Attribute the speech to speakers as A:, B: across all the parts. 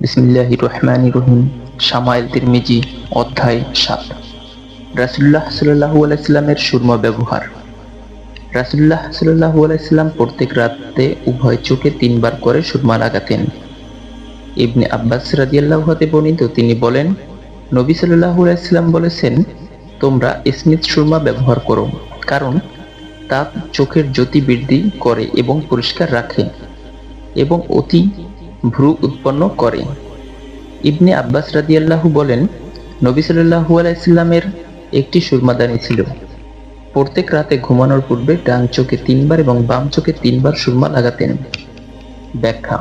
A: বিসমিল্লাহির রহমানির রহিম। শামাইল তিরমিজি অধ্যায় ৭। রাসূলুল্লাহ সাল্লাল্লাহু আলাইহি সাল্লামের সুরমা ব্যবহার। রাসূলুল্লাহ সাল্লাল্লাহু আলাইহি সাল্লাম প্রত্যেক রাতে উভয় চোখে ৩ বার করে সুরমা লাগাতেন। ইবনে আব্বাস রাদিয়াল্লাহু হতে বর্ণিত, তিনি বলেন, নবী সাল্লাল্লাহু আলাইহি সাল্লাম বলেছেন, তোমরা স্মিত সুরমা ব্যবহার করো, কারণ তা চোখের জ্যোতি বৃদ্ধি করে এবং পরিষ্কার রাখে এবং অতি ভ্রু উৎপন্ন করে। ইবনে আব্বাস রাদিয়াল্লাহু বলেন, নবী সাল্লাল্লাহু আলাইহি সাল্লামের একটি সুরমাদানি ছিল। প্রত্যেক রাতে ঘুমানোর পূর্বে ডান চোখে ৩ বার এবং বাম চোখে ৩ বার সুরমা লাগাতেন। ব্যাখ্যা।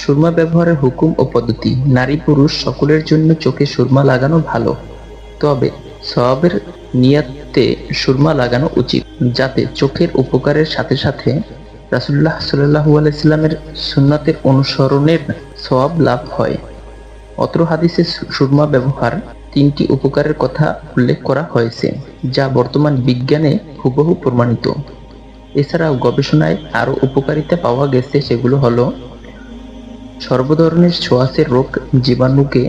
A: সুরমা ব্যবহারের হুকুম ও পদ্ধতি। নারী পুরুষ সকলের জন্য চোখে সুরমা লাগানো ভালো, তবে সওয়াবের নিয়তে সুরমা লাগানো উচিত, যাতে চোখের উপকারের সাথে সাথে রাসূলুল্লাহ সাল্লাল্লাহু আলাইহি সাল্লামের সুন্নতের অনুসরণের সওয়াব লাভ হয়। অত্র হাদিসে সুরমা ব্যবহার ৩টি উপকারের কথা উল্লেখ করা হয়েছে, যা বর্তমান বিজ্ঞানে হুবহু প্রমাণিত। এছাড়াও গবেষণায় আরও উপকারিতা পাওয়া গেছে, সেগুলো হলো: সর্বধরনের ছোঁয়াচে রোগ জীবাণুকে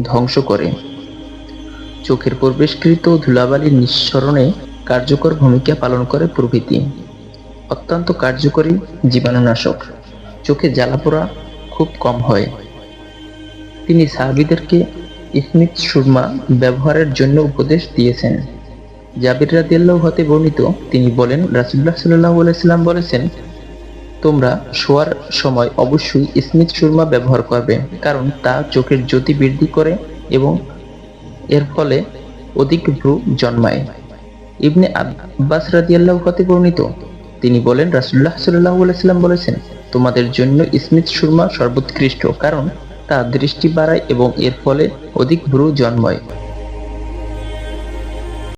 A: ধ্বংস করে, চোখের প্রবেশকৃত ধুলাবালি নিঃসরণে কার্যকর ভূমিকা পালন করে প্রভৃতি। অত্যন্ত কার্যকরী জীবাণুনাশক। চোখে জ্বালাপোড়া খুব কম হয়। তিনি সাহাবীদেরকে স্মিত সুরমা ব্যবহারের জন্য উপদেশ দিয়েছেন। জাবির রাদিয়াল্লাহু হতে বর্ণিত, তিনি বলেন, রাসূলুল্লাহ সাল্লাল্লাহু আলাইহি সাল্লাম বলেছেন, তোমরা শোয়ার সময় অবশ্যই স্মিত সুরমা ব্যবহার করবে, কারণ তা চোখের জ্যোতি বৃদ্ধি করে এবং এর ফলে অধিক ভ্রু জন্মায়। ইবনে আব্বাস রাদিয়াল্লাহু হতে বর্ণিত, তিনি বলেন, রাসূলুল্লাহ সাল্লাল্লাহু আলাইহি সাল্লাম বলেছেন, তোমাদের জন্য স্মিত সুরমা সর্বোৎকৃষ্ট, কারণ তা দৃষ্টি বাড়ায় এবং এর ফলে অধিক ভ্রু জন্মায়।